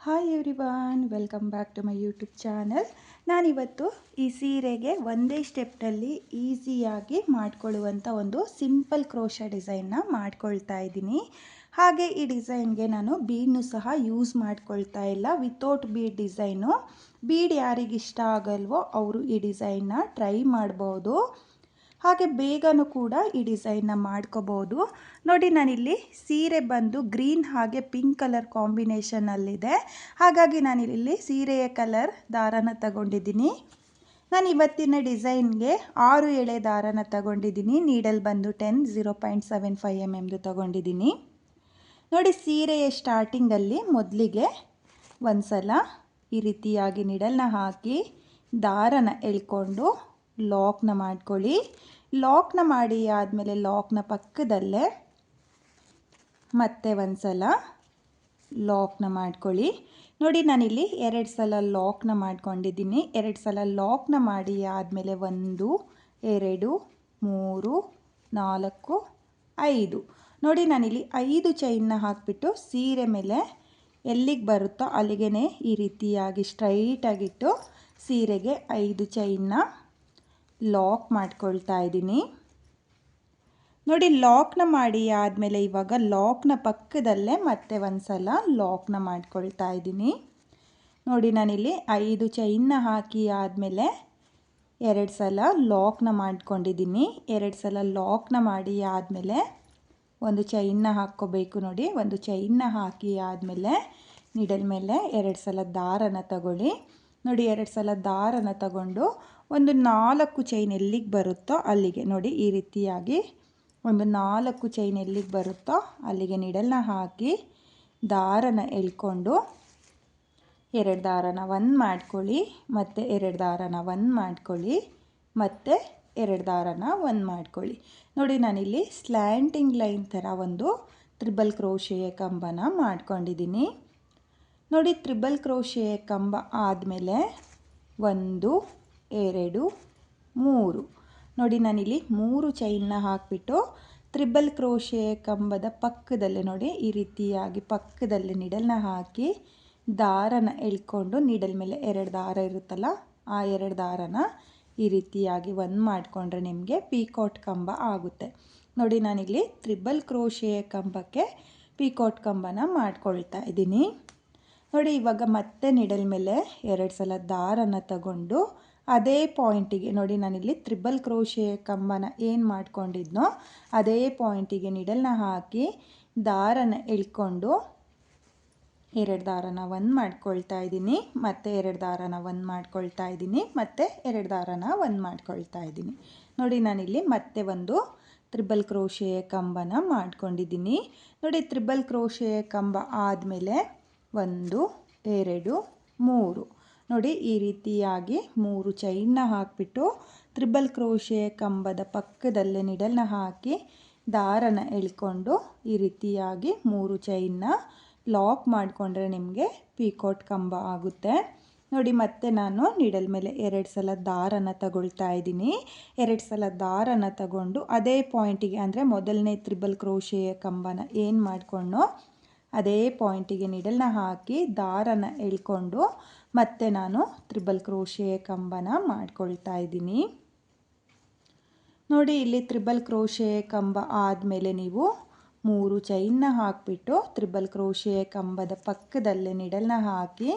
Hi everyone, welcome back to my YouTube channel. ನಾನಿವತ್ತು ಈ ಸೀರೆಗೆ ಒಂದೇ ಸ್ಟೆಪ್ನಲ್ಲಿ ಈಸಿಯಾಗಿ ಮಾಡ್ಕೊಳ್ಳುವಂಥ ಒಂದು ಸಿಂಪಲ್ ಕ್ರೋಶಾ ಡಿಸೈನ್ನ ಮಾಡ್ಕೊಳ್ತಾ ಇದ್ದೀನಿ. ಹಾಗೆ ಈ ಡಿಸೈನ್ಗೆ ನಾನು ಬೀಡ್ನು ಸಹ ಯೂಸ್ ಮಾಡ್ಕೊಳ್ತಾ ಇಲ್ಲ. Without bead design. ಬೀಡ್ ಯಾರಿಗಿಷ್ಟ ಆಗಲ್ವೋ ಅವರು ಈ ಡಿಸೈನ್ನ ಟ್ರೈ ಮಾಡ್ಬೋದು. ಹಾಗೆ ಬೇಗನೂ ಕೂಡ ಈ ಡಿಸೈನ್ನ ಮಾಡ್ಕೋಬೋದು. ನೋಡಿ, ನಾನಿಲ್ಲಿ ಸೀರೆ ಬಂದು ಗ್ರೀನ್ ಹಾಗೆ ಪಿಂಕ್ ಕಲರ್ ಕಾಂಬಿನೇಷನಲ್ಲಿದೆ. ಹಾಗಾಗಿ ನಾನಿಲ್ಲಿ ಸೀರೆಯ ಕಲರ್ ದಾರನ ತಗೊಂಡಿದ್ದೀನಿ. ನಾನು ಇವತ್ತಿನ ಡಿಸೈನ್ಗೆ 6 ಎಳೆ ದಾರನ ತಗೊಂಡಿದ್ದೀನಿ. ನೀಡಲ್ ಬಂದು 10 0.75 mm ತಗೊಂಡಿದ್ದೀನಿ. ನೋಡಿ, ಸೀರೆಯ ಸ್ಟಾರ್ಟಿಂಗಲ್ಲಿ ಮೊದಲಿಗೆ ಒಂದು ಸಲ ಈ ರೀತಿಯಾಗಿ ನೀಡಲ್ನ ಹಾಕಿ ದಾರನ ಎಳ್ಕೊಂಡು ಲಾಕ್ನ ಮಾಡ್ಕೊಳ್ಳಿ. ಲಾಕ್ನ ಮಾಡಿ ಆದಮೇಲೆ ಲಾಕ್ನ ಪಕ್ಕದಲ್ಲೇ ಮತ್ತೆ ಒಂದು ಸಲ ಲಾಕ್ನ ಮಾಡ್ಕೊಳ್ಳಿ. ನೋಡಿ, ನಾನಿಲ್ಲಿ 2 ಸಲ ಲಾಕ್ನ ಮಾಡ್ಕೊಂಡಿದ್ದೀನಿ. 2 ಸಲ ಲಾಕ್ನ ಮಾಡಿ ಆದಮೇಲೆ 1 2 3 4 5. ನೋಡಿ, ನಾನಿಲ್ಲಿ 5 ಚೈನ್ನ ಹಾಕಿಬಿಟ್ಟು ಸೀರೆ ಮೇಲೆ ಎಲ್ಲಿಗೆ ಬರುತ್ತೋ ಅಲ್ಲಿಗೆ ಈ ರೀತಿಯಾಗಿ ಸ್ಟ್ರೈಟಾಗಿಟ್ಟು ಸೀರೆಗೆ 5 ಚೈನ್ನ ಲಾಕ್ ಮಾಡ್ಕೊಳ್ತಾ ಇದ್ದೀನಿ. ನೋಡಿ, ಲಾಕ್ನ ಮಾಡಿ ಆದಮೇಲೆ ಇವಾಗ ಲಾಕ್ನ ಪಕ್ಕದಲ್ಲೇ ಮತ್ತೆ ಒಂದು ಸಲ ಲಾಕ್ನ ಮಾಡ್ಕೊಳ್ತಾ ಇದ್ದೀನಿ. ನೋಡಿ, ನಾನಿಲ್ಲಿ 5 ಚೈನ್ನ ಹಾಕಿ ಆದಮೇಲೆ 2 ಸಲ ಲಾಕ್ನ ಮಾಡ್ಕೊಂಡಿದ್ದೀನಿ. 2 ಸಲ ಲಾಕ್ನ ಮಾಡಿ ಆದಮೇಲೆ ಒಂದು ಚೈನ್ನ ಹಾಕ್ಕೋಬೇಕು. ನೋಡಿ, ಒಂದು ಚೈನ್ನ ಹಾಕಿ ಆದಮೇಲೆ ನೀಡಲ್ ಮೇಲೆ 2 ಸಲ ದಾರನ ತಗೊಳ್ಳಿ. ನೋಡಿ, 2 ಸಲ ದಾರನ ತಗೊಂಡು ಒಂದು 4 ಚೈನ್ ಎಲ್ಲಿಗೆ ಬರುತ್ತೋ ಅಲ್ಲಿಗೆ ನೋಡಿ ಈ ರೀತಿಯಾಗಿ ಒಂದು 4 ಚೈನ್ ಎಲ್ಲಿಗೆ ಬರುತ್ತೋ ಅಲ್ಲಿಗೆ ನೀಡಲ್ನ ಹಾಕಿ ದಾರನ ಎಳ್ಕೊಂಡು 2 ದಾರನ 1 ಮಾಡ್ಕೊಳ್ಳಿ, ಮತ್ತು 2 ದಾರನ 1 ಮಾಡ್ಕೊಳ್ಳಿ, ಮತ್ತು 2 ದಾರನ 1 ಮಾಡ್ಕೊಳ್ಳಿ. ನೋಡಿ, ನಾನಿಲ್ಲಿ ಸ್ಲ್ಯಾಂಟಿಂಗ್ ಲೈನ್ ಥರ ಒಂದು ತ್ರಿಬಲ್ ಕ್ರೋಶೆಯ ಕಂಬನ ಮಾಡ್ಕೊಂಡಿದ್ದೀನಿ. ನೋಡಿ, ತ್ರಿಬಲ್ ಕ್ರೋಶೆಯ ಕಂಬ ಆದಮೇಲೆ 1 2 3. ನೋಡಿ, ನಾನಿಲ್ಲಿ 3 ಚೈನ್ನ ಹಾಕಿಬಿಟ್ಟು ತ್ರಿಬಲ್ ಕ್ರೋಶೆಯ ಕಂಬದ ಪಕ್ಕದಲ್ಲೇ ನೋಡಿ ಈ ರೀತಿಯಾಗಿ ಪಕ್ಕದಲ್ಲೇ ನೀಡಲ್ನ ಹಾಕಿ ದಾರನ ಎಳ್ಕೊಂಡು ನೀಡಲ್ ಮೇಲೆ 2 ದಾರ ಇರುತ್ತಲ್ಲ ಆ 2 ದಾರನ ಈ ರೀತಿಯಾಗಿ 1 ಮಾಡಿಕೊಂಡ್ರೆ ನಿಮಗೆ ಪೀಕಾಟ್ ಕಂಬ ಆಗುತ್ತೆ. ನೋಡಿ, ನಾನಿಲ್ಲಿ ತ್ರಿಬಲ್ ಕ್ರೋಶೆಯ ಕಂಬಕ್ಕೆ ಪೀಕಾಟ್ ಕಂಬನ ಮಾಡ್ಕೊಳ್ತಾ ಇದ್ದೀನಿ. ನೋಡಿ, ಇವಾಗ ಮತ್ತೆ ನೀಡಲ್ ಮೇಲೆ 2 ಸಲ ದಾರನ ತಗೊಂಡು ಅದೇ ಪಾಯಿಂಟಿಗೆ ನೋಡಿ ನಾನಿಲ್ಲಿ ತ್ರಿಬಲ್ ಕ್ರೋಶೆಯ ಕಂಬನ ಏನು ಮಾಡ್ಕೊಂಡಿದ್ನೋ ಅದೇ ಪಾಯಿಂಟಿಗೆ ನೀಡಲ್ನ ಹಾಕಿ ದಾರನ ಎಳ್ಕೊಂಡು 2 ದಾರನ 1 ಮಾಡ್ಕೊಳ್ತಾ ಇದ್ದೀನಿ, ಮತ್ತು 2 ದಾರನ 1 ಮಾಡ್ಕೊಳ್ತಾ ಇದ್ದೀನಿ, ಮತ್ತು 2 ದಾರನ 1 ಮಾಡ್ಕೊಳ್ತಾ ಇದ್ದೀನಿ. ನೋಡಿ, ನಾನಿಲ್ಲಿ ಮತ್ತೆ ಒಂದು ತ್ರಿಬಲ್ ಕ್ರೋಶೆಯ ಕಂಬನ ಮಾಡ್ಕೊಂಡಿದ್ದೀನಿ. ನೋಡಿ, ತ್ರಿಬಲ್ ಕ್ರೋಶೆಯ ಕಂಬ ಆದಮೇಲೆ 1 2 3. ನೋಡಿ, ಈ ರೀತಿಯಾಗಿ 3 ಚೈನ್ನ ಹಾಕಿಬಿಟ್ಟು ತ್ರಿಬಲ್ ಕ್ರೋಶೆಯ ಕಂಬದ ಪಕ್ಕದಲ್ಲೇ ನೀಡಲ್ನ ಹಾಕಿ ದಾರನ ಎಳ್ಕೊಂಡು ಈ ರೀತಿಯಾಗಿ 3 ಚೈನ್ನ ಲಾಕ್ ಮಾಡಿಕೊಂಡ್ರೆ ನಿಮಗೆ ಪೀಕಾಟ್ ಕಂಬ ಆಗುತ್ತೆ. ನೋಡಿ, ಮತ್ತೆ ನಾನು ನೀಡಲ್ ಮೇಲೆ 2 ಸಲ ದಾರನ ತಗೊಳ್ತಾ ಇದ್ದೀನಿ. 2 ಸಲ ದಾರನ ತಗೊಂಡು ಅದೇ ಪಾಯಿಂಟಿಗೆ ಅಂದರೆ ಮೊದಲನೇ ತ್ರಿಬಲ್ ಕ್ರೋಶೆಯ ಕಂಬನ ಏನು ಮಾಡಿಕೊಂಡೋ ಅದೇ ಪಾಯಿಂಟಿಗೆ ನೀಡಲ್ನ ಹಾಕಿ ದಾರನ ಎಳ್ಕೊಂಡು ಮತ್ತೆ ನಾನು ತ್ರಿಬಲ್ ಕ್ರೋಶೆಯ ಕಂಬನ ಮಾಡ್ಕೊಳ್ತಾ ಇದ್ದೀನಿ. ನೋಡಿ, ಇಲ್ಲಿ ತ್ರಿಬಲ್ ಕ್ರೋಶೆಯ ಕಂಬ ಆದಮೇಲೆ ನೀವು 3 ಚೈನ್ನ ಹಾಕಿಬಿಟ್ಟು ತ್ರಿಬಲ್ ಕ್ರೋಶೆಯ ಕಂಬದ ಪಕ್ಕದಲ್ಲೇ ನೀಡಲ್ನ ಹಾಕಿ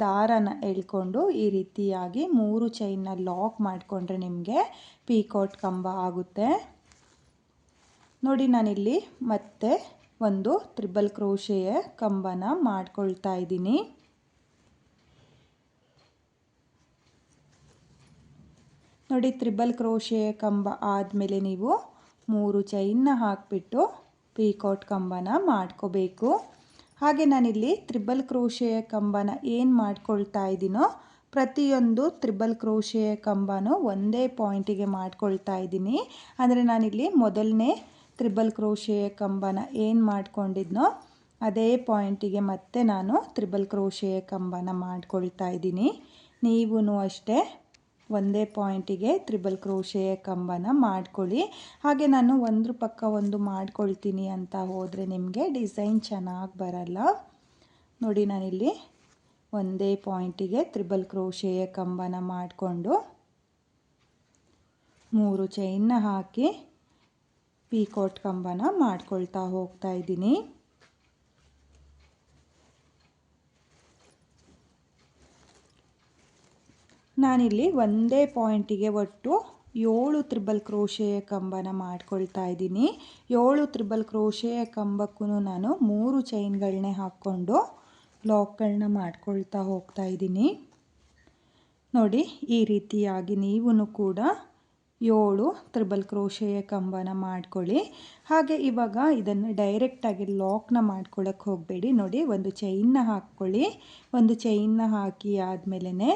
ದಾರನ ಎಳ್ಕೊಂಡು ಈ ರೀತಿಯಾಗಿ 3 ಚೈನ್ನ ಲಾಕ್ ಮಾಡಿಕೊಂಡ್ರೆ ನಿಮಗೆ ಪೀಕಾಟ್ ಕಂಬ ಆಗುತ್ತೆ. ನೋಡಿ, ನಾನಿಲ್ಲಿ ಮತ್ತೆ ಒಂದು ತ್ರಿಬಲ್ ಕ್ರೋಶೆಯ ಕಂಬನ ಮಾಡ್ಕೊಳ್ತಾ ಇದ್ದೀನಿ. ನೋಡಿ, ತ್ರಿಬಲ್ ಕ್ರೋಶೆಯ ಕಂಬ ಆದಮೇಲೆ ನೀವು 3 ಚೈನ್ನ ಹಾಕಿಬಿಟ್ಟು ಪೀಕಾಟ್ ಕಂಬನ ಮಾಡ್ಕೋಬೇಕು. ಹಾಗೆ ನಾನಿಲ್ಲಿ ತ್ರಿಬಲ್ ಕ್ರೋಶೆಯ ಕಂಬನ ಏನು ಮಾಡ್ಕೊಳ್ತಾ ಇದ್ದೀನೋ ಪ್ರತಿಯೊಂದು ತ್ರಿಬಲ್ ಕ್ರೋಶೆಯ ಕಂಬನೂ ಒಂದೇ ಪಾಯಿಂಟಿಗೆ ಮಾಡ್ಕೊಳ್ತಾ ಇದ್ದೀನಿ. ಅಂದರೆ ನಾನಿಲ್ಲಿ ಮೊದಲನೇ ತ್ರಿಬಲ್ ಕ್ರೋಶೆಯ ಕಂಬನ ಏನು ಮಾಡ್ಕೊಂಡಿದ್ನೋ ಅದೇ ಪಾಯಿಂಟಿಗೆ ಮತ್ತೆ ನಾನು ತ್ರಿಬಲ್ ಕ್ರೋಶೆಯ ಕಂಬನ ಮಾಡ್ಕೊಳ್ತಾ ಇದ್ದೀನಿ. ನೀವೂ ಅಷ್ಟೇ ಒಂದೇ ಪಾಯಿಂಟಿಗೆ ತ್ರಿಬಲ್ ಕ್ರೋಶೆಯ ಕಂಬನ ಮಾಡ್ಕೊಳ್ಳಿ. ಹಾಗೆ ನಾನು ಒಂದ್ರ ಪಕ್ಕ ಒಂದು ಮಾಡ್ಕೊಳ್ತೀನಿ ಅಂತ ಹೋದರೆ ನಿಮಗೆ ಡಿಸೈನ್ ಚೆನ್ನಾಗಿ ಬರಲ್ಲ. ನೋಡಿ, ನಾನಿಲ್ಲಿ ಒಂದೇ ಪಾಯಿಂಟಿಗೆ ತ್ರಿಬಲ್ ಕ್ರೋಶೆಯ ಕಂಬನ ಮಾಡಿಕೊಂಡು 3 ಚೈನ್ನ ಹಾಕಿ ಪೀಕಾಟ್ ಕಂಬನ ಮಾಡ್ಕೊಳ್ತಾ ಹೋಗ್ತಾ ಇದ್ದೀನಿ. ನಾನಿಲ್ಲಿ ಒಂದೇ ಪಾಯಿಂಟಿಗೆ ಒಟ್ಟು 7 ತ್ರಿಬಲ್ ಕ್ರೋಶೆಯ ಕಂಬನ ಮಾಡ್ಕೊಳ್ತಾ ಇದ್ದೀನಿ. 7 ತ್ರಿಬಲ್ ಕ್ರೋಶೆಯ ಕಂಬಕ್ಕೂ ನಾನು 3 ಚೈನ್ಗಳನ್ನೇ ಹಾಕ್ಕೊಂಡು ಲಾಕ್ಗಳನ್ನ ಮಾಡ್ಕೊಳ್ತಾ ಹೋಗ್ತಾ ಇದ್ದೀನಿ. ನೋಡಿ, ಈ ರೀತಿಯಾಗಿ ನೀವು ಕೂಡ 7 ತ್ರಿಬಲ್ ಕ್ರೋಶೆಯ ಕಂಬನ ಮಾಡ್ಕೊಳ್ಳಿ. ಹಾಗೆ ಇವಾಗ ಇದನ್ನು ಡೈರೆಕ್ಟಾಗಿ ಲಾಕ್ನ ಮಾಡ್ಕೊಳ್ಳೋಕ್ಕೆ ಹೋಗಬೇಡಿ. ನೋಡಿ, ಒಂದು ಚೈನ್ನ ಹಾಕ್ಕೊಳ್ಳಿ. ಒಂದು ಚೈನ್ನ ಹಾಕಿ ಆದಮೇಲೆ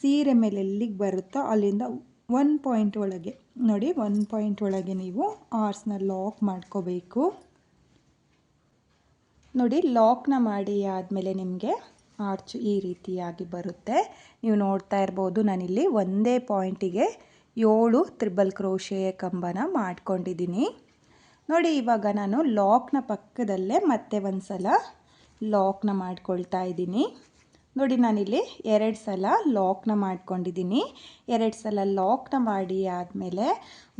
ಸೀರೆ ಮೇಲೆ ಎಲ್ಲಿಗೆ ಬರುತ್ತೋ ಅಲ್ಲಿಂದ 1 ಪಾಯಿಂಟ್ ಒಳಗೆ ನೋಡಿ, 1 ಪಾಯಿಂಟ್ ಒಳಗೆ ನೀವು ಆರ್ಸ್ನ ಲಾಕ್ ಮಾಡ್ಕೋಬೇಕು. ನೋಡಿ, ಲಾಕ್ನ ಮಾಡಿ ಆದಮೇಲೆ ನಿಮಗೆ ಆರ್ಚ್ ಈ ರೀತಿಯಾಗಿ ಬರುತ್ತೆ. ನೀವು ನೋಡ್ತಾ ಇರ್ಬೋದು, ನಾನಿಲ್ಲಿ ಒಂದೇ ಪಾಯಿಂಟಿಗೆ 7 ತ್ರಿಬಲ್ ಕ್ರೋಶೆಯ ಕಂಬನ ಮಾಡ್ಕೊಂಡಿದ್ದೀನಿ. ನೋಡಿ, ಇವಾಗ ನಾನು ಲಾಕ್ನ ಪಕ್ಕದಲ್ಲೇ ಮತ್ತೆ ಒಂದು ಸಲ ಲಾಕ್ನ ಮಾಡ್ಕೊಳ್ತಾ ಇದ್ದೀನಿ. ನೋಡಿ, ನಾನಿಲ್ಲಿ 2 ಸಲ ಲಾಕ್ನ ಮಾಡ್ಕೊಂಡಿದ್ದೀನಿ. 2 ಸಲ ಲಾಕ್ನ ಮಾಡಿ ಆದಮೇಲೆ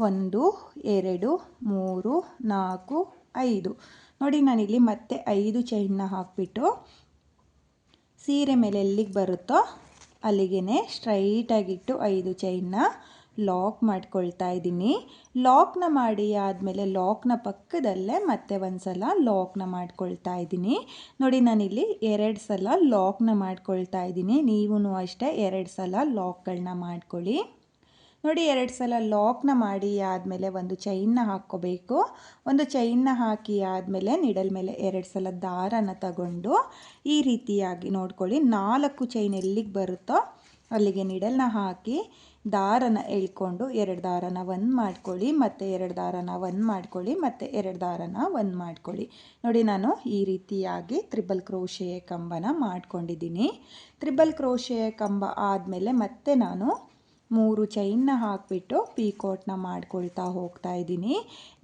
1 2 3 4 5 ನೋಡಿ, ನಾನಿಲ್ಲಿ ಮತ್ತೆ 5 ಚೈನ್ನ ಹಾಕಿಬಿಟ್ಟು ಸೀರೆ ಮೇಲೆ ಎಲ್ಲಿಗೆ ಬರುತ್ತೋ ಅಲ್ಲಿಗೆ ಸ್ಟ್ರೈಟಾಗಿಟ್ಟು 5 ಚೈನ್ನ ಲಾಕ್ ಮಾಡ್ಕೊಳ್ತಾ ಇದ್ದೀನಿ. ಲಾಕ್ನ ಮಾಡಿ ಆದಮೇಲೆ ಲಾಕ್ನ ಪಕ್ಕದಲ್ಲೇ ಮತ್ತೆ ಒಂದು ಸಲ ಲಾಕ್ನ ಮಾಡ್ಕೊಳ್ತಾ ಇದ್ದೀನಿ. ನೋಡಿ, ನಾನಿಲ್ಲಿ 2 ಸಲ ಲಾಕ್ನ ಮಾಡ್ಕೊಳ್ತಾ ಇದ್ದೀನಿ. ನೀವೂ ಅಷ್ಟೇ 2 ಸಲ ಲಾಕ್ಗಳನ್ನ ಮಾಡ್ಕೊಳ್ಳಿ. ನೋಡಿ, 2 ಸಲ ಲಾಕ್ನ ಮಾಡಿ ಆದಮೇಲೆ ಒಂದು ಚೈನ್ನ ಹಾಕ್ಕೋಬೇಕು. ಒಂದು ಚೈನ್ನ ಹಾಕಿ ಆದಮೇಲೆ ನಿಡಲ್ ಮೇಲೆ 2 ಸಲ ದಾರನ ತಗೊಂಡು ಈ ರೀತಿಯಾಗಿ ನೋಡ್ಕೊಳ್ಳಿ. 4 ಚೈನ್ ಎಲ್ಲಿಗೆ ಬರುತ್ತೋ ಅಲ್ಲಿಗೆ ನಿಡಲ್ನ ಹಾಕಿ ದಾರನ ಎಳ್ಕೊಂಡು 2 ದಾರನ 1 ಮಾಡ್ಕೊಳ್ಳಿ, ಮತ್ತು 2 ದಾರನ 1 ಮಾಡ್ಕೊಳ್ಳಿ, ಮತ್ತು 2 ದಾರನ 1 ಮಾಡ್ಕೊಳ್ಳಿ. ನೋಡಿ, ನಾನು ಈ ರೀತಿಯಾಗಿ ತ್ರಿಬಲ್ ಕ್ರೋಶೆಯ ಕಂಬನ ಮಾಡ್ಕೊಂಡಿದ್ದೀನಿ. ತ್ರಿಬಲ್ ಕ್ರೋಶೆಯ ಕಂಬ ಆದಮೇಲೆ ಮತ್ತೆ ನಾನು 3 ಚೈನ್ನ ಹಾಕಿಬಿಟ್ಟು ಪೀಕಾಟ್ನ ಮಾಡ್ಕೊಳ್ತಾ ಹೋಗ್ತಾ ಇದ್ದೀನಿ.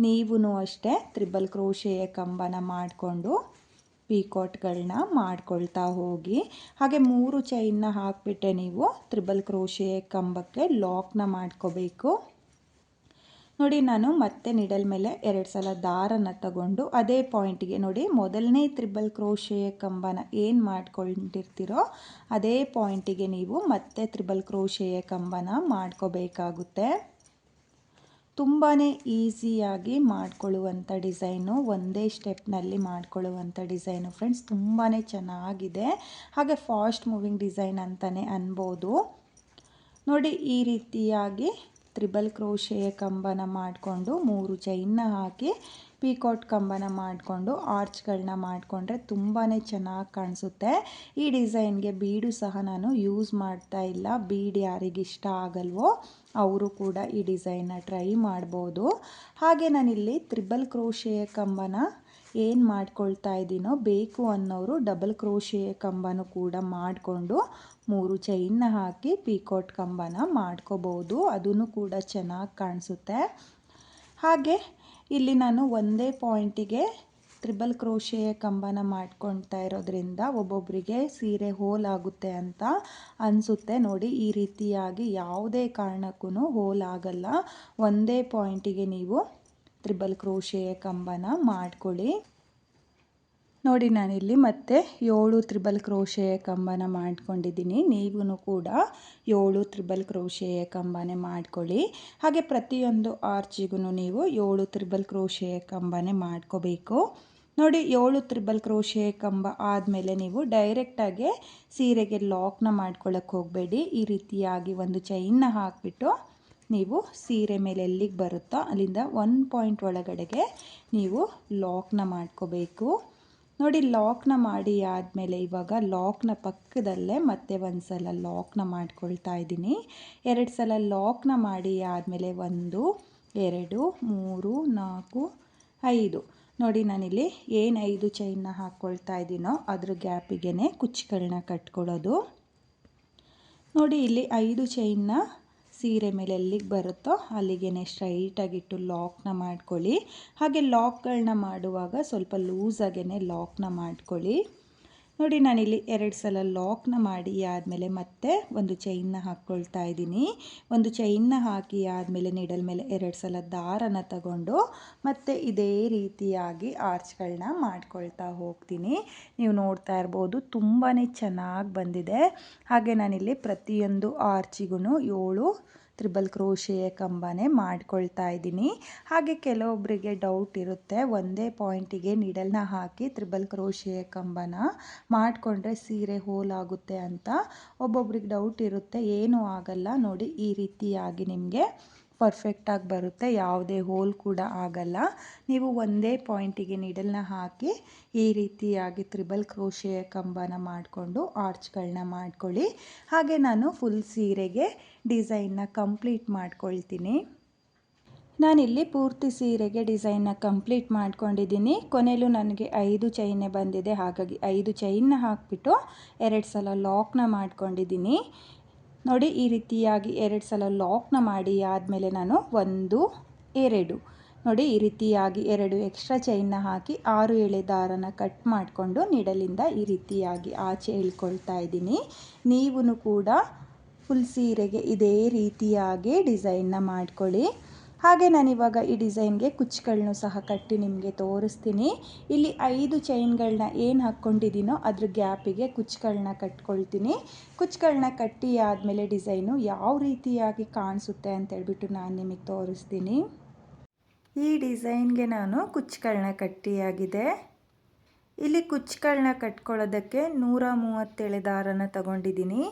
ನೀವೂ ಅಷ್ಟೇ ತ್ರಿಬಲ್ ಕ್ರೋಶೆಯ ಕಂಬನ ಮಾಡಿಕೊಂಡು ಪೀಕಾಟ್ಗಳನ್ನ ಮಾಡ್ಕೊಳ್ತಾ ಹೋಗಿ. ಹಾಗೆ 3 ಚೈನ್ನ ಹಾಕಿಬಿಟ್ಟೆ ನೀವು ತ್ರಿಬಲ್ ಕ್ರೋಶೆಯ ಕಂಬಕ್ಕೆ ಲಾಕ್ನ ಮಾಡ್ಕೋಬೇಕು. ನೋಡಿ, ನಾನು ಮತ್ತೆ ನಿಡಲ್ ಮೇಲೆ 2 ಸಲ ದಾರನ ತಗೊಂಡು ಅದೇ ಪಾಯಿಂಟಿಗೆ ನೋಡಿ, ಮೊದಲನೇ ತ್ರಿಬಲ್ ಕ್ರೋಶೆಯ ಕಂಬನ ಏನು ಮಾಡ್ಕೊಂಡಿರ್ತೀರೋ ಅದೇ ಪಾಯಿಂಟಿಗೆ ನೀವು ಮತ್ತೆ ತ್ರಿಬಲ್ ಕ್ರೋಶೆಯ ಕಂಬನ ಮಾಡ್ಕೋಬೇಕಾಗುತ್ತೆ. ತುಂಬಾ ಈಸಿಯಾಗಿ ಮಾಡ್ಕೊಳ್ಳುವಂಥ ಡಿಸೈನು, ಒಂದೇ ಸ್ಟೆಪ್ನಲ್ಲಿ ಮಾಡ್ಕೊಳ್ಳುವಂಥ ಡಿಸೈನು ಫ್ರೆಂಡ್ಸ್. ತುಂಬಾ ಚೆನ್ನಾಗಿದೆ, ಹಾಗೆ ಫಾಸ್ಟ್ ಮೂವಿಂಗ್ ಡಿಸೈನ್ ಅಂತಲೇ ಅನ್ಬೋದು. ನೋಡಿ, ಈ ರೀತಿಯಾಗಿ ತ್ರಿಬಲ್ ಕ್ರೋಶೆಯ ಕಂಬನ ಮಾಡಿಕೊಂಡು 3 ಚೈನ್ನ ಹಾಕಿ ಪೀಕಾಟ್ ಕಂಬನ ಮಾಡಿಕೊಂಡು ಆರ್ಚ್ಗಳನ್ನ ಮಾಡಿಕೊಂಡ್ರೆ ತುಂಬಾ ಚೆನ್ನಾಗಿ ಕಾಣಿಸುತ್ತೆ. ಈ ಡಿಸೈನ್ಗೆ ಬೀಡು ಸಹ ನಾನು ಯೂಸ್ ಮಾಡ್ತಾ ಇಲ್ಲ. ಬೀಡ್ ಯಾರಿಗಿಷ್ಟ ಆಗಲ್ವೋ ಅವರು ಕೂಡ ಈ ಡಿಸೈನ್ನ ಟ್ರೈ ಮಾಡ್ಬೋದು. ಹಾಗೆ ನಾನಿಲ್ಲಿ ತ್ರಿಬಲ್ ಕ್ರೋಶೆಯ ಕಂಬನ ಏನು ಮಾಡ್ಕೊಳ್ತಾ ಇದ್ದೀನೋ ಬೇಕು ಅನ್ನೋರು ಡಬಲ್ ಕ್ರೋಶೆಯ ಕಂಬನೂ ಕೂಡ ಮಾಡಿಕೊಂಡು 3 ಚೈನ್ನ ಹಾಕಿ ಪೀಕಾಟ್ ಕಂಬನ ಮಾಡ್ಕೋಬೋದು. ಅದೂ ಕೂಡ ಚೆನ್ನಾಗಿ ಕಾಣಿಸುತ್ತೆ. ಹಾಗೆ ಇಲ್ಲಿ ನಾನು ಒಂದೇ ಪಾಯಿಂಟಿಗೆ ತ್ರಿಬಲ್ ಕ್ರೋಶೆಯ ಕಂಬನ ಮಾಡ್ಕೊಳ್ತಾ ಇರೋದ್ರಿಂದ ಒಬ್ಬೊಬ್ಬರಿಗೆ ಸೀರೆ ಹೋಲ್ ಆಗುತ್ತೆ ಅಂತ ಅನಿಸುತ್ತೆ. ನೋಡಿ, ಈ ರೀತಿಯಾಗಿ ಯಾವುದೇ ಕಾರಣಕ್ಕೂ ಹೋಲ್ ಆಗಲ್ಲ. ಒಂದೇ ಪಾಯಿಂಟಿಗೆ ನೀವು ತ್ರಿಬಲ್ ಕ್ರೋಶೆಯ ಕಂಬನ ಮಾಡ್ಕೊಳ್ಳಿ. ನೋಡಿ, ನಾನಿಲ್ಲಿ ಮತ್ತೆ 7 ತ್ರಿಬಲ್ ಕ್ರೋಶೆಯ ಕಂಬನ ಮಾಡ್ಕೊಂಡಿದ್ದೀನಿ. ನೀವೂ ಕೂಡ 7 ತ್ರಿಬಲ್ ಕ್ರೋಶೆಯ ಕಂಬನೇ ಮಾಡ್ಕೊಳ್ಳಿ. ಹಾಗೆ ಪ್ರತಿಯೊಂದು ಆರ್ಚಿಗೂ ನೀವು 7 ತ್ರಿಬಲ್ ಕ್ರೋಶೆಯ ಕಂಬನೇ ಮಾಡ್ಕೋಬೇಕು. ನೋಡಿ, 7 ತ್ರಿಬಲ್ ಕ್ರೋಶೆಯ ಕಂಬ ಆದಮೇಲೆ ನೀವು ಡೈರೆಕ್ಟಾಗಿ ಸೀರೆಗೆ ಲಾಕ್ನ ಮಾಡ್ಕೊಳ್ಳೋಕ್ಕೆ ಹೋಗಬೇಡಿ. ಈ ರೀತಿಯಾಗಿ ಒಂದು ಚೈನ್ನ ಹಾಕಿಬಿಟ್ಟು ನೀವು ಸೀರೆ ಮೇಲೆ ಎಲ್ಲಿಗೆ ಬರುತ್ತೋ ಅಲ್ಲಿಂದ 1 ಪಾಯಿಂಟ್ ಒಳಗಡೆಗೆ ನೀವು ಲಾಕ್ನ ಮಾಡ್ಕೋಬೇಕು. ನೋಡಿ, ಲಾಕ್ನ ಮಾಡಿ ಆದಮೇಲೆ ಇವಾಗ ಲಾಕ್ನ ಪಕ್ಕದಲ್ಲೇ ಮತ್ತೆ ಒಂದು ಸಲ ಲಾಕ್ನ ಮಾಡ್ಕೊಳ್ತಾ ಇದ್ದೀನಿ. 2 ಸಲ ಲಾಕ್ನ ಮಾಡಿ ಆದಮೇಲೆ 1 2 3 4 5 ನೋಡಿ, ನಾನಿಲ್ಲಿ ಏನು 5 ಚೈನ್ನ ಹಾಕ್ಕೊಳ್ತಾ ಇದ್ದೀನೋ ಅದ್ರ ಗ್ಯಾಪಿಗೆ ಕುಚ್ಚುಗಳನ್ನ ಕಟ್ಕೊಳ್ಳೋದು. ನೋಡಿ, ಇಲ್ಲಿ 5 ಚೈನ್ನ ಸೀರೆ ಮೇಲೆ ಎಲ್ಲಿಗೆ ಬರುತ್ತೋ ಅಲ್ಲಿಗೆ ಸ್ಟ್ರೈಟಾಗಿಟ್ಟು ಲಾಕ್ನ ಮಾಡ್ಕೊಳ್ಳಿ. ಹಾಗೆ ಲಾಕ್ಗಳನ್ನ ಮಾಡುವಾಗ ಸ್ವಲ್ಪ ಲೂಸಾಗೇ ಲಾಕ್ನ ಮಾಡ್ಕೊಳ್ಳಿ. ನೋಡಿ ನಾನಿಲ್ಲಿ 2 ಸಲ ಲಾಕ್ನ ಮಾಡಿ ಆದಮೇಲೆ ಮತ್ತೆ ಒಂದು ಚೈನ್ನ ಹಾಕ್ಕೊಳ್ತಾ ಇದ್ದೀನಿ. ಒಂದು ಚೈನ್ನ ಹಾಕಿ ಆದಮೇಲೆ ನೀಡಲ್ ಮೇಲೆ 2 ಸಲ ದಾರನ ತಗೊಂಡು ಮತ್ತೆ ಇದೇ ರೀತಿಯಾಗಿ ಆರ್ಚ್ಗಳನ್ನ ಮಾಡ್ಕೊಳ್ತಾ ಹೋಗ್ತೀನಿ. ನೀವು ನೋಡ್ತಾ ಇರ್ಬೋದು ತುಂಬಾ ಚೆನ್ನಾಗಿ ಬಂದಿದೆ. ಹಾಗೆ ನಾನಿಲ್ಲಿ ಪ್ರತಿಯೊಂದು ಆರ್ಚಿಗೂ 7 ತ್ರಿಬಲ್ ಕ್ರೋಶೆಯ ಕಂಬನೇ ಮಾಡ್ಕೊಳ್ತಾ ಇದ್ದೀನಿ. ಹಾಗೆ ಕೆಲವೊಬ್ಬರಿಗೆ ಡೌಟ್ ಇರುತ್ತೆ, ಒಂದೇ ಪಾಯಿಂಟಿಗೆ ನೀಡಲ್ನ ಹಾಕಿ ತ್ರಿಬಲ್ ಕ್ರೋಶೆಯ ಕಂಬನ ಮಾಡಿಕೊಂಡ್ರೆ ಸೀರೆ ಹೋಲಾಗುತ್ತೆ ಅಂತ. ಒಬ್ಬೊಬ್ರಿಗೆ ಡೌಟ್ ಇರುತ್ತೆ, ಏನೂ ಆಗಲ್ಲ. ನೋಡಿ ಈ ರೀತಿಯಾಗಿ ನಿಮಗೆ ಪರ್ಫೆಕ್ಟಾಗಿ ಬರುತ್ತೆ, ಯಾವುದೇ ಹೋಲ್ ಕೂಡ ಆಗಲ್ಲ. ನೀವು ಒಂದೇ ಪಾಯಿಂಟಿಗೆ ನೀಡಲ್ನ ಹಾಕಿ ಈ ರೀತಿಯಾಗಿ ತ್ರಿಬಲ್ ಕ್ರೋಶೆಯ ಕಂಬನ ಮಾಡಿಕೊಂಡು ಆರ್ಚ್ಗಳನ್ನ ಮಾಡ್ಕೊಳ್ಳಿ. ಹಾಗೆ ನಾನು ಫುಲ್ ಸೀರೆಗೆ ಡಿಸೈನ್ನ ಕಂಪ್ಲೀಟ್ ಮಾಡ್ಕೊಳ್ತೀನಿ. ನಾನಿಲ್ಲಿ ಪೂರ್ತಿ ಸೀರೆಗೆ ಡಿಸೈನ್ನ ಕಂಪ್ಲೀಟ್ ಮಾಡ್ಕೊಂಡಿದ್ದೀನಿ. ಕೊನೆಯಲ್ಲೂ ನನಗೆ 5 ಚೈನೇ ಬಂದಿದೆ, ಹಾಗಾಗಿ 5 ಚೈನ್ನ ಹಾಕಿಬಿಟ್ಟು 2 ಸಲ ಲಾಕ್ನ ಮಾಡ್ಕೊಂಡಿದ್ದೀನಿ. ನೋಡಿ ಈ ರೀತಿಯಾಗಿ 2 ಸಲ ಲಾಕ್ನ ಮಾಡಿ ಆದಮೇಲೆ ನಾನು 1 2 ನೋಡಿ ಈ ರೀತಿಯಾಗಿ 2 ಎಕ್ಸ್ಟ್ರಾ ಚೈನ್ನ ಹಾಕಿ 6 ಎಳೆ ದಾರನ ಕಟ್ ಮಾಡಿಕೊಂಡು ನೀಡಲಿಂದ ಈ ರೀತಿಯಾಗಿ ಆಚೆ ಇಳ್ಕೊಳ್ತಾ ಇದ್ದೀನಿ. ನೀವು ಕೂಡ ಫುಲ್ ಸೀರೆಗೆ ಇದೇ ರೀತಿಯಾಗಿ ಡಿಸೈನ್ನ ಮಾಡ್ಕೊಳ್ಳಿ. ಹಾಗೆ ನಾನಿವಾಗ ಈ ಡಿಸೈನ್ಗೆ ಕುಚ್ಚುಗಳನ್ನೂ ಸಹ ಕಟ್ಟಿ ನಿಮಗೆ ತೋರಿಸ್ತೀನಿ. ಇಲ್ಲಿ 5 ಚೈನ್ಗಳನ್ನ ಏನು ಹಾಕ್ಕೊಂಡಿದ್ದೀನೋ ಅದ್ರ ಗ್ಯಾಪಿಗೆ ಕುಚ್ಚುಗಳನ್ನ ಕಟ್ಕೊಳ್ತೀನಿ. ಕುಚ್ಚುಗಳನ್ನ ಕಟ್ಟಿ ಆದಮೇಲೆ ಡಿಸೈನು ಯಾವ ರೀತಿಯಾಗಿ ಕಾಣಿಸುತ್ತೆ ಅಂತೇಳ್ಬಿಟ್ಟು ನಾನು ನಿಮಗೆ ತೋರಿಸ್ತೀನಿ. ಈ ಡಿಸೈನ್ಗೆ ನಾನು ಕುಚ್ಚುಗಳನ್ನ ಕಟ್ಟಿಯಾಗಿದೆ. ಇಲ್ಲಿ ಕುಚ್ಚುಗಳನ್ನ ಕಟ್ಕೊಳ್ಳೋದಕ್ಕೆ 137 ದಾರನ ತಗೊಂಡಿದ್ದೀನಿ.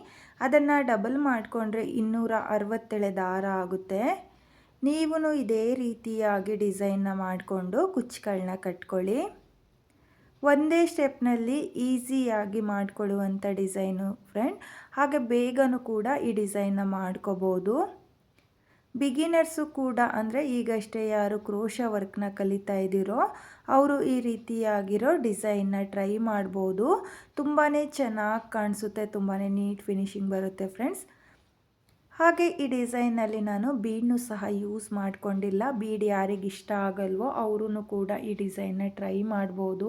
ಅದನ್ನು ಡಬಲ್ ಮಾಡಿಕೊಂಡ್ರೆ 267 ದಾರ ಆಗುತ್ತೆ. ನೀವು ಇದೇ ರೀತಿಯಾಗಿ ಡಿಸೈನ್ನ ಮಾಡಿಕೊಂಡು ಕುಚ್ಚುಗಳನ್ನ ಕಟ್ಕೊಳ್ಳಿ. ಒಂದೇ ಸ್ಟೆಪ್ನಲ್ಲಿ ಈಸಿಯಾಗಿ ಮಾಡಿಕೊಳ್ಳುವಂಥ ಡಿಸೈನು ಫ್ರೆಂಡ್. ಹಾಗೆ ಬೇಗನೂ ಕೂಡ ಈ ಡಿಸೈನ್ನ ಮಾಡ್ಕೋಬೋದು. ಬಿಗಿನರ್ಸು ಕೂಡ, ಅಂದರೆ ಈಗಷ್ಟೇ ಯಾರು ಕ್ರೋಶ ವರ್ಕ್ನ ಕಲಿತಾ ಇದ್ದೀರೋ ಅವರು ಈ ರೀತಿಯಾಗಿರೋ ಡಿಸೈನ್ನ ಟ್ರೈ ಮಾಡ್ಬೋದು. ತುಂಬಾ ಚೆನ್ನಾಗಿ ಕಾಣಿಸುತ್ತೆ, ತುಂಬಾ ನೀಟ್ ಫಿನಿಶಿಂಗ್ ಬರುತ್ತೆ ಫ್ರೆಂಡ್ಸ್. ಹಾಗೆ ಈ ಡಿಸೈನಲ್ಲಿ ನಾನು ಬೀಡನ್ನು ಸಹ ಯೂಸ್ ಮಾಡ್ಕೊಂಡಿಲ್ಲ. ಬೀಡ್ ಯಾರಿಗೆ ಇಷ್ಟ ಆಗಲ್ವೋ ಅವರು ಕೂಡ ಈ ಡಿಸೈನ್ನ ಟ್ರೈ ಮಾಡ್ಬೋದು.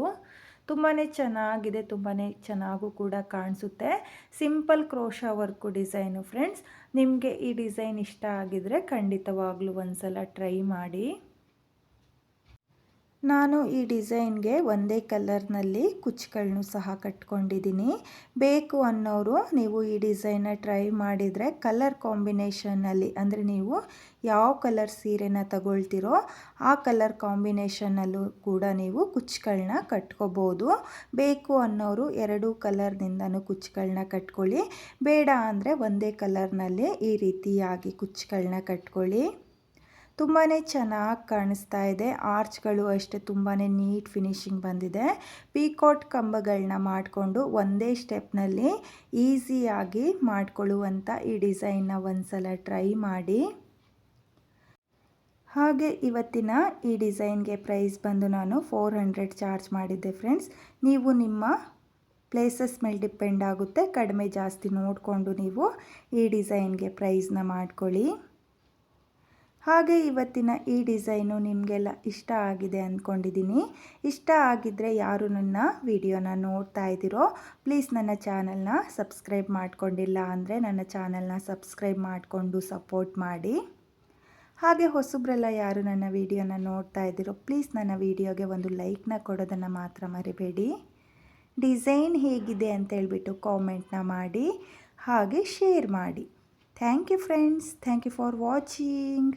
ತುಂಬಾ ಚೆನ್ನಾಗಿದೆ, ತುಂಬಾ ಚೆನ್ನಾಗೂ ಕೂಡ ಕಾಣಿಸುತ್ತೆ. Simple crochet work design friends. ನಿಮಗೆ ಈ ಡಿಸೈನ್ ಇಷ್ಟ ಆಗಿದರೆ ಖಂಡಿತವಾಗ್ಲೂ ಒಂದ್ಸಲ ಟ್ರೈ ಮಾಡಿ. ನಾನು ಈ ಡಿಸೈನ್ಗೆ ಒಂದೇ ಕಲರ್ನಲ್ಲಿ ಕುಚ್ಚುಗಳನ್ನೂ ಸಹ ಕಟ್ಕೊಂಡಿದ್ದೀನಿ. ಬೇಕು ಅನ್ನೋರು ನೀವು ಈ ಡಿಸೈನ್ನ ಟ್ರೈ ಮಾಡಿದರೆ ಕಲರ್ ಕಾಂಬಿನೇಷನ್ನಲ್ಲಿ, ಅಂದರೆ ನೀವು ಯಾವ ಕಲರ್ ಸೀರೆನ ತಗೊಳ್ತೀರೋ ಆ ಕಲರ್ ಕಾಂಬಿನೇಷನ್ನಲ್ಲೂ ಕೂಡ ನೀವು ಕುಚ್ಚುಗಳನ್ನ ಕಟ್ಕೋಬೋದು. ಬೇಕು ಅನ್ನೋರು 2 ಕಲರ್ನಿಂದನೂ ಕುಚ್ಚುಗಳನ್ನ ಕಟ್ಕೊಳ್ಳಿ. ಬೇಡ ಅಂದರೆ ಒಂದೇ ಕಲರ್ನಲ್ಲಿ ಈ ರೀತಿಯಾಗಿ ಕುಚ್ಚುಗಳನ್ನ ಕಟ್ಕೊಳ್ಳಿ. ತುಂಬಾ ಚೆನ್ನಾಗಿ ಕಾಣಿಸ್ತಾ ಇದೆ. ಆರ್ಚ್ಗಳು ಅಷ್ಟೇ ತುಂಬಾ ನೀಟ್ ಫಿನಿಶಿಂಗ್ ಬಂದಿದೆ. ಪೀಕಾಟ್ ಕಂಬಗಳನ್ನ ಮಾಡಿಕೊಂಡು ಒಂದೇ ಸ್ಟೆಪ್ನಲ್ಲಿ ಈಸಿಯಾಗಿ ಮಾಡಿಕೊಳ್ಳುವಂಥ ಈ ಡಿಸೈನ್ನ ಒಂದ್ಸಲ ಟ್ರೈ ಮಾಡಿ. ಹಾಗೆ ಇವತ್ತಿನ ಈ ಡಿಸೈನ್ಗೆ ಪ್ರೈಸ್ ಬಂದು ನಾನು 400 ಚಾರ್ಜ್ ಮಾಡಿದ್ದೆ ಫ್ರೆಂಡ್ಸ್. ನೀವು ನಿಮ್ಮ ಪ್ಲೇಸಸ್ ಮೇಲೆ ಡಿಪೆಂಡ್ ಆಗುತ್ತೆ, ಕಡಿಮೆ ಜಾಸ್ತಿ ನೋಡಿಕೊಂಡು ನೀವು ಈ ಡಿಸೈನ್ಗೆ ಪ್ರೈಸ್ನ ಮಾಡ್ಕೊಳ್ಳಿ. ಹಾಗೆ ಇವತ್ತಿನ ಈ ಡಿಸೈನು ನಿಮಗೆಲ್ಲ ಇಷ್ಟ ಆಗಿದೆ ಅಂದ್ಕೊಂಡಿದ್ದೀನಿ. ಇಷ್ಟ ಆಗಿದ್ದರೆ ಯಾರು ನನ್ನ ವಿಡಿಯೋನ ನೋಡ್ತಾ ಇದ್ದೀರೋ ಪ್ಲೀಸ್ ನನ್ನ ಚಾನಲ್ನ ಸಬ್ಸ್ಕ್ರೈಬ್ ಮಾಡ್ಕೊಂಡಿಲ್ಲ ಅಂದರೆ ನನ್ನ ಚಾನಲ್ನ ಸಬ್ಸ್ಕ್ರೈಬ್ ಮಾಡಿಕೊಂಡು ಸಪೋರ್ಟ್ ಮಾಡಿ. ಹಾಗೆ ಹೊಸಬ್ರೆಲ್ಲ ಯಾರು ನನ್ನ ವಿಡಿಯೋನ ನೋಡ್ತಾ ಇದ್ದೀರೋ ಪ್ಲೀಸ್ ನನ್ನ ವಿಡಿಯೋಗೆ ಒಂದು ಲೈಕ್ನ ಕೊಡೋದನ್ನು ಮಾತ್ರ ಮರಿಬೇಡಿ. ಡಿಸೈನ್ ಹೇಗಿದೆ ಅಂತೇಳ್ಬಿಟ್ಟು ಕಾಮೆಂಟ್ನ ಮಾಡಿ, ಹಾಗೆ ಶೇರ್ ಮಾಡಿ. Thank you friends, thank you for watching.